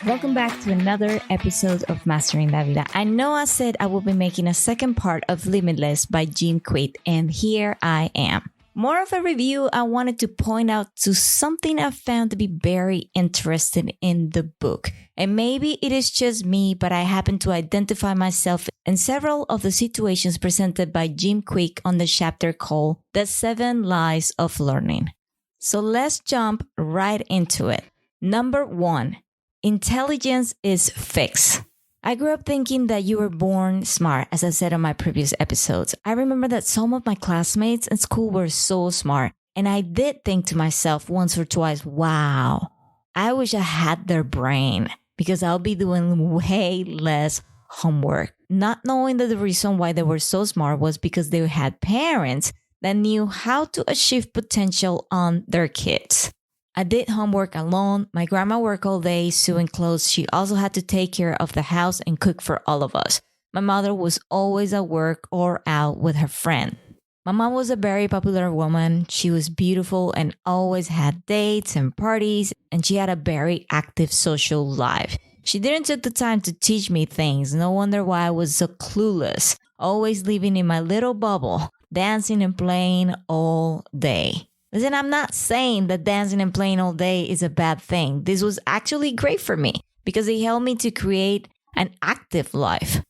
Welcome back to another episode of Mastering La Vida. I know I said I will be making a second part of Limitless by Jim Kwik, and here I am. More of a review, I wanted to point out to something I found to be very interesting in the book. And maybe it is just me, but I happen to identify myself in several of the situations presented by Jim Kwik on the chapter called The 7 Lies of Learning. So let's jump right into it. Number 1. Intelligence is fixed. I grew up thinking that you were born smart, as I said on my previous episodes. I remember that some of my classmates in school were so smart, and I did think to myself once or twice, wow, I wish I had their brain because I'll be doing way less homework. Not knowing that the reason why they were so smart was because they had parents that knew how to achieve potential on their kids. I did homework alone. My grandma worked all day sewing clothes. She also had to take care of the house and cook for all of us. My mother was always at work or out with her friend. My mom was a very popular woman. She was beautiful and always had dates and parties, and she had a very active social life. She didn't take the time to teach me things. No wonder why I was so clueless, always living in my little bubble, dancing and playing all day. Listen, I'm not saying that dancing and playing all day is a bad thing. This was actually great for me because it helped me to create an active life.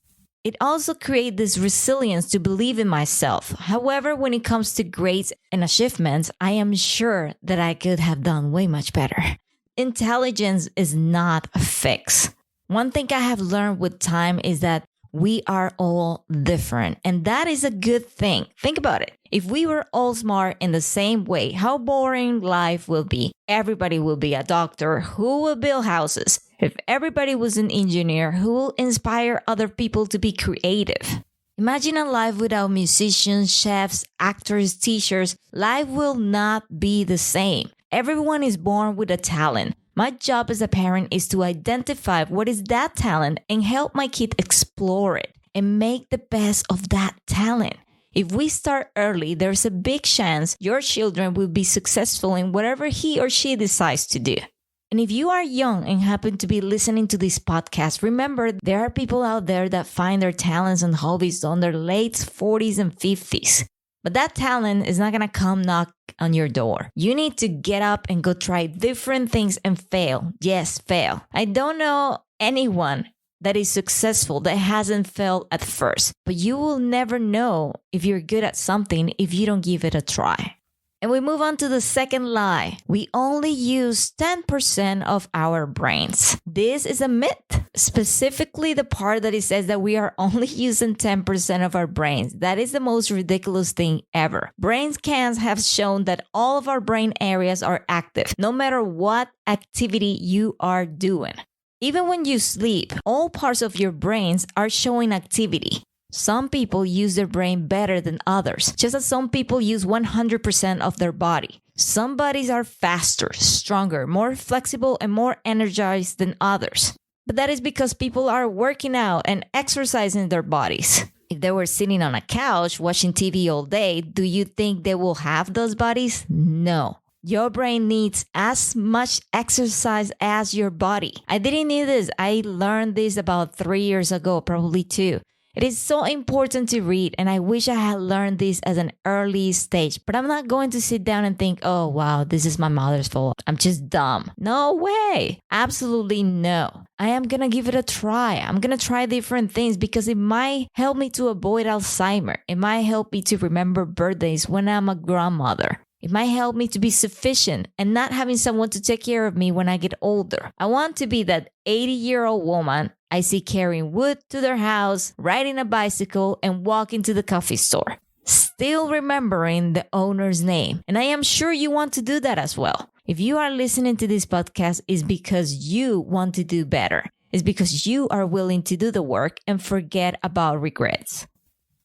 It also created this resilience to believe in myself. However, when it comes to grades and achievements, I am sure that I could have done way much better. Intelligence is not fixed. One thing I have learned with time is that we are all different, and that is a good thing. Think about it. If we were all smart in the same way, how boring life will be. Everybody will be a doctor who will build houses. If everybody was an engineer who will inspire other people to be creative. Imagine a life without musicians, chefs, actors, teachers. Life will not be the same. Everyone is born with a talent. My job as a parent is to identify what is that talent and help my kid explore it and make the best of that talent. If we start early, there's a big chance your children will be successful in whatever he or she decides to do. And if you are young and happen to be listening to this podcast, remember there are people out there that find their talents and hobbies on their late 40s and 50s. But that talent is not going to come knock on your door. You need to get up and go try different things and fail. Yes, fail. I don't know anyone that is successful that hasn't failed at first. But you will never know if you're good at something if you don't give it a try. And we move on to the second lie. We only use 10% of our brains. This is a myth. Specifically, the part that it says that we are only using 10% of our brains. That is the most ridiculous thing ever. Brain scans have shown that all of our brain areas are active, no matter what activity you are doing. Even when you sleep, all parts of your brains are showing activity. Some people use their brain better than others, just as some people use 100% of their body. Some bodies are faster, stronger, more flexible, and more energized than others. But that is because people are working out and exercising their bodies. If they were sitting on a couch watching TV all day, do you think they will have those bodies? No. Your brain needs as much exercise as your body. I didn't need this. I learned this about 3 years ago, probably 2. It is so important to read, and I wish I had learned this at an early stage. But I'm not going to sit down and think, oh, wow, this is my mother's fault. I'm just dumb. No way. Absolutely no. I am going to give it a try. I'm going to try different things because it might help me to avoid Alzheimer. It might help me to remember birthdays when I'm a grandmother. It might help me to be sufficient and not having someone to take care of me when I get older. I want to be that 80-year-old woman I see carrying wood to their house, riding a bicycle, and walking to the coffee store, still remembering the owner's name. And I am sure you want to do that as well. If you are listening to this podcast, it's because you want to do better. It's because you are willing to do the work and forget about regrets.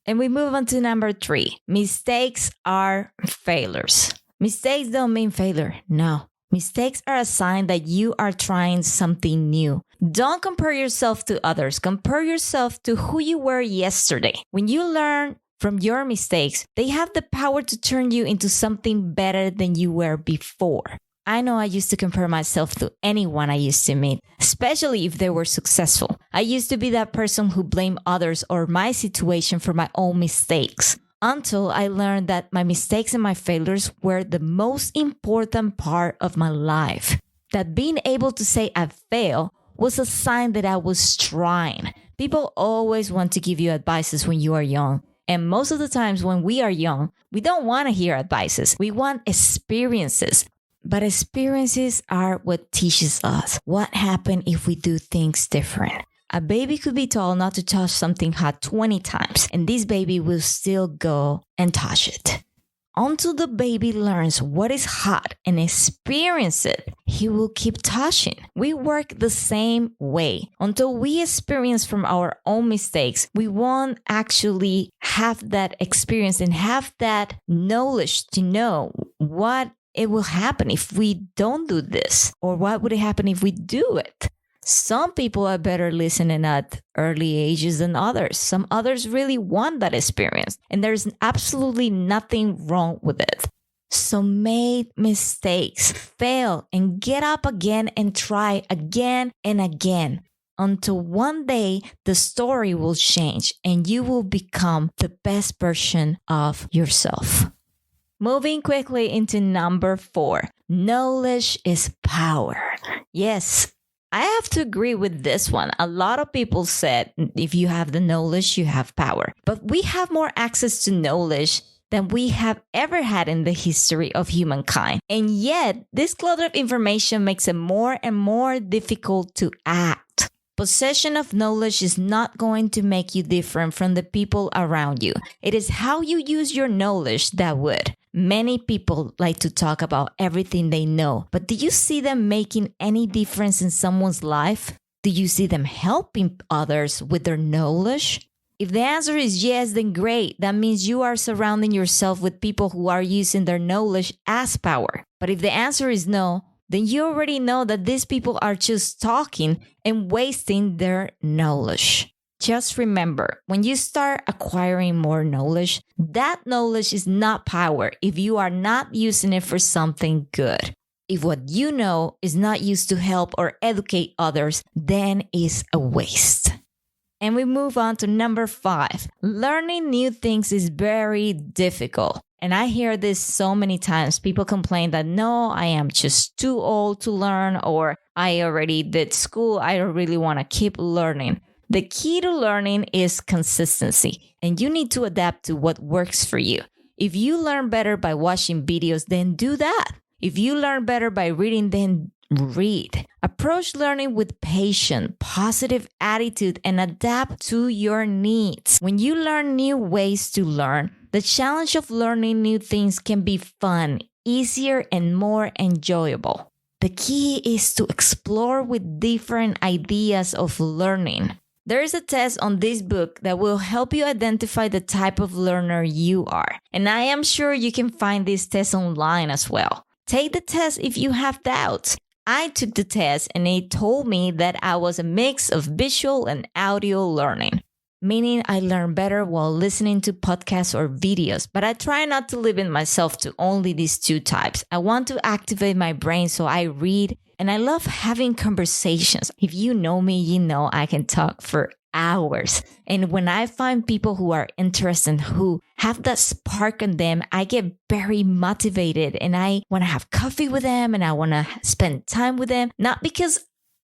And we move on to number 3. Mistakes are failures. Mistakes don't mean failure. No. Mistakes are a sign that you are trying something new. Don't compare yourself to others. Compare yourself to who you were yesterday. When you learn from your mistakes, they have the power to turn you into something better than you were before. I know I used to compare myself to anyone I used to meet, especially if they were successful. I used to be that person who blamed others or my situation for my own mistakes, until I learned that my mistakes and my failures were the most important part of my life. That being able to say I failed was a sign that I was trying. People always want to give you advices when you are young. And most of the times when we are young, we don't want to hear advices. We want experiences. But experiences are what teaches us what happens if we do things different. A baby could be told not to touch something hot 20 times, and this baby will still go and touch it. Until the baby learns what is hot and experience it, he will keep touching. We work the same way. Until we experience from our own mistakes, we won't actually have that experience and have that knowledge to know what it will happen if we don't do this, or what would happen if we do it. Some people are better listening at early ages than others. Some others really want that experience, and there's absolutely nothing wrong with it. So make mistakes, fail, and get up again and try again and again until one day the story will change and you will become the best version of yourself. Moving quickly into number 4, knowledge is power. Yes, I have to agree with this one. A lot of people said, if you have the knowledge, you have power. But we have more access to knowledge than we have ever had in the history of humankind. And yet, this clutter of information makes it more and more difficult to act. Possession of knowledge is not going to make you different from the people around you. It is how you use your knowledge that would. Many people like to talk about everything they know, but do you see them making any difference in someone's life? Do you see them helping others with their knowledge? If the answer is yes, then great. That means you are surrounding yourself with people who are using their knowledge as power. But if the answer is no, then you already know that these people are just talking and wasting their knowledge. Just remember, when you start acquiring more knowledge, that knowledge is not power if you are not using it for something good. If what you know is not used to help or educate others, then it's a waste. And we move on to number 5. Learning new things is very difficult. And I hear this so many times. People complain that, no, I am just too old to learn, or I already did school. I don't really want to keep learning. The key to learning is consistency, and you need to adapt to what works for you. If you learn better by watching videos, then do that. If you learn better by reading, then read. Approach learning with patience, positive attitude, and adapt to your needs. When you learn new ways to learn, the challenge of learning new things can be fun, easier, and more enjoyable. The key is to explore with different ideas of learning. There is a test on this book that will help you identify the type of learner you are. And I am sure you can find this test online as well. Take the test if you have doubts. I took the test and it told me that I was a mix of visual and audio learning, meaning I learn better while listening to podcasts or videos. But I try not to limit myself to only these 2 types. I want to activate my brain, so I read. And I love having conversations. If you know me, you know I can talk for hours. And when I find people who are interested, who have that spark in them, I get very motivated and I want to have coffee with them and I want to spend time with them. Not because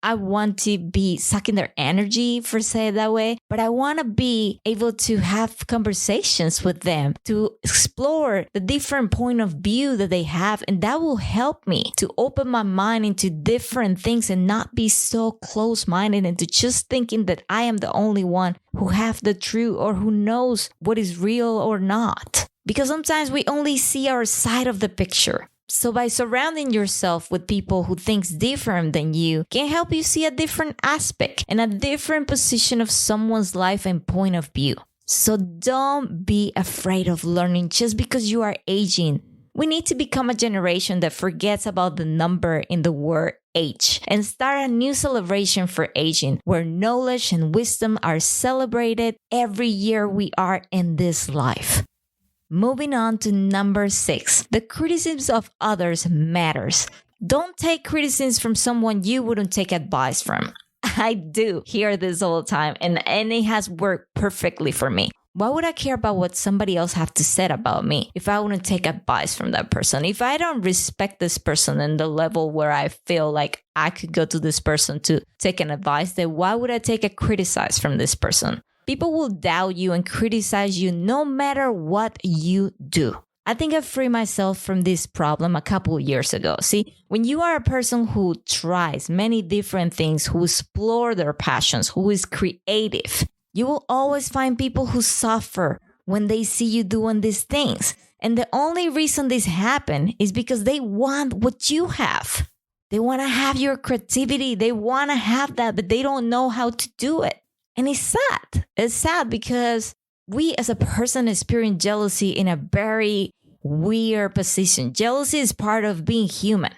I want to be sucking their energy, for say it that way, but I want to be able to have conversations with them, to explore the different point of view that they have. And that will help me to open my mind into different things and not be so close-minded into just thinking that I am the only one who have the truth or who knows what is real or not. Because sometimes we only see our side of the picture. So by surrounding yourself with people who think different than you can help you see a different aspect and a different position of someone's life and point of view. So don't be afraid of learning just because you are aging. We need to become a generation that forgets about the number in the word age and start a new celebration for aging where knowledge and wisdom are celebrated every year we are in this life. Moving on to number 6, the criticisms of others matters. Don't take criticism from someone you wouldn't take advice from. I do hear this all the time, and it has worked perfectly for me. Why would I care about what somebody else have to say about me if I wouldn't take advice from that person? If I don't respect this person in the level where I feel like I could go to this person to take an advice, then why would I take a criticize from this person? People will doubt you and criticize you no matter what you do. I think I freed myself from this problem a couple of years ago. See, when you are a person who tries many different things, who explore their passions, who is creative, you will always find people who suffer when they see you doing these things. And the only reason this happen is because they want what you have. They want to have your creativity. They want to have that, but they don't know how to do it. And it's sad. It's sad because we as a person experience jealousy in a very weird position. Jealousy is part of being human.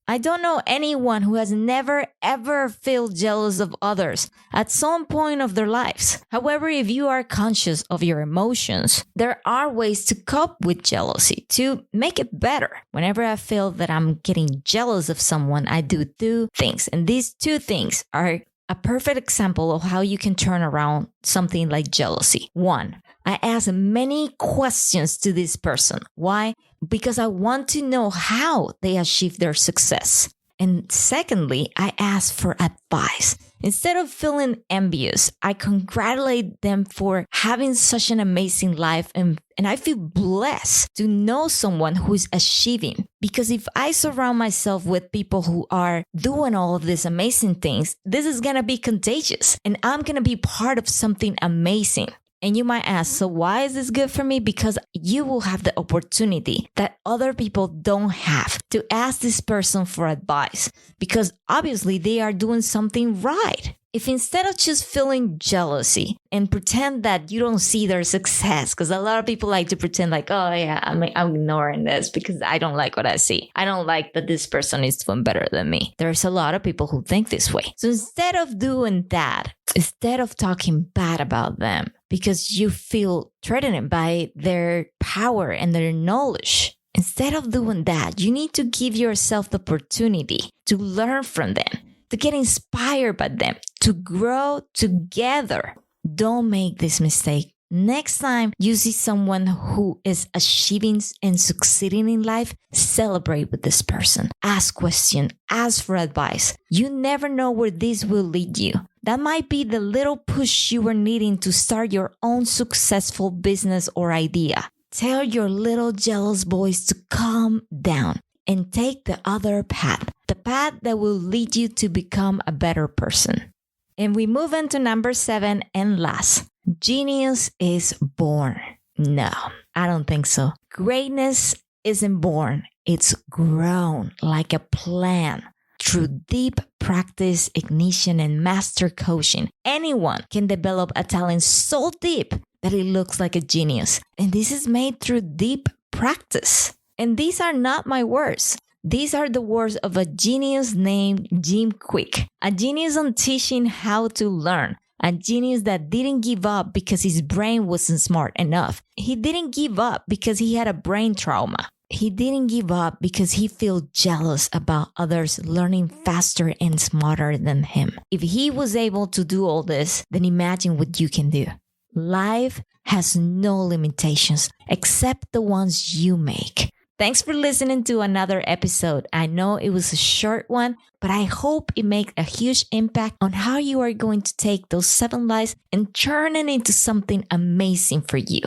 I don't know anyone who has never ever felt jealous of others at some point of their lives. However, if you are conscious of your emotions, there are ways to cope with jealousy, to make it better. Whenever I feel that I'm getting jealous of someone, I do two things. And these two things are a perfect example of how you can turn around something like jealousy. One, I ask many questions to this person. Why? Because I want to know how they achieve their success. And secondly, I ask for advice. Instead of feeling envious, I congratulate them for having such an amazing life. And I feel blessed to know someone who is achieving. Because if I surround myself with people who are doing all of these amazing things, this is going to be contagious. And I'm going to be part of something amazing. And you might ask, so why is this good for me? Because you will have the opportunity that other people don't have to ask this person for advice, because obviously they are doing something right. If instead of just feeling jealousy and pretend that you don't see their success, because a lot of people like to pretend like, oh yeah, I'm ignoring this because I don't like what I see. I don't like that this person is doing better than me. There's a lot of people who think this way. So instead of doing that, instead of talking bad about them because you feel threatened by their power and their knowledge, instead of doing that, you need to give yourself the opportunity to learn from them, to get inspired by them, to grow together. Don't make this mistake. Next time you see someone who is achieving and succeeding in life, celebrate with this person. Ask questions, ask for advice. You never know where this will lead you. That might be the little push you were needing to start your own successful business or idea. Tell your little jealous voice to calm down and take the other path, the path that will lead you to become a better person. And we move into number 7 and last. Genius is born. No, I don't think so. Greatness isn't born. It's grown like a plant through deep practice, ignition, and master coaching. Anyone can develop a talent so deep that it looks like a genius. And this is made through deep practice. And these are not my words. These are the words of a genius named Jim Kwik, a genius on teaching how to learn, a genius that didn't give up because his brain wasn't smart enough. He didn't give up because he had a brain trauma. He didn't give up because he felt jealous about others learning faster and smarter than him. If he was able to do all this, then imagine what you can do. Life has no limitations except the ones you make. Thanks for listening to another episode. I know it was a short one, but I hope it makes a huge impact on how you are going to take those 7 lies and turn it into something amazing for you.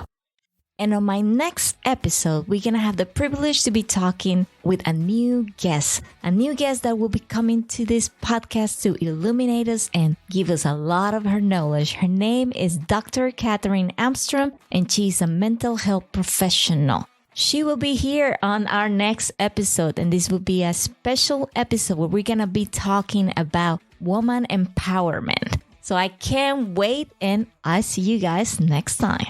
And on my next episode, we're going to have the privilege to be talking with a new guest that will be coming to this podcast to illuminate us and give us a lot of her knowledge. Her name is Dr. Katherine Armstrong, and she's a mental health professional. She will be here on our next episode, and this will be a special episode where we're going to be talking about woman empowerment. So I can't wait, and I'll see you guys next time.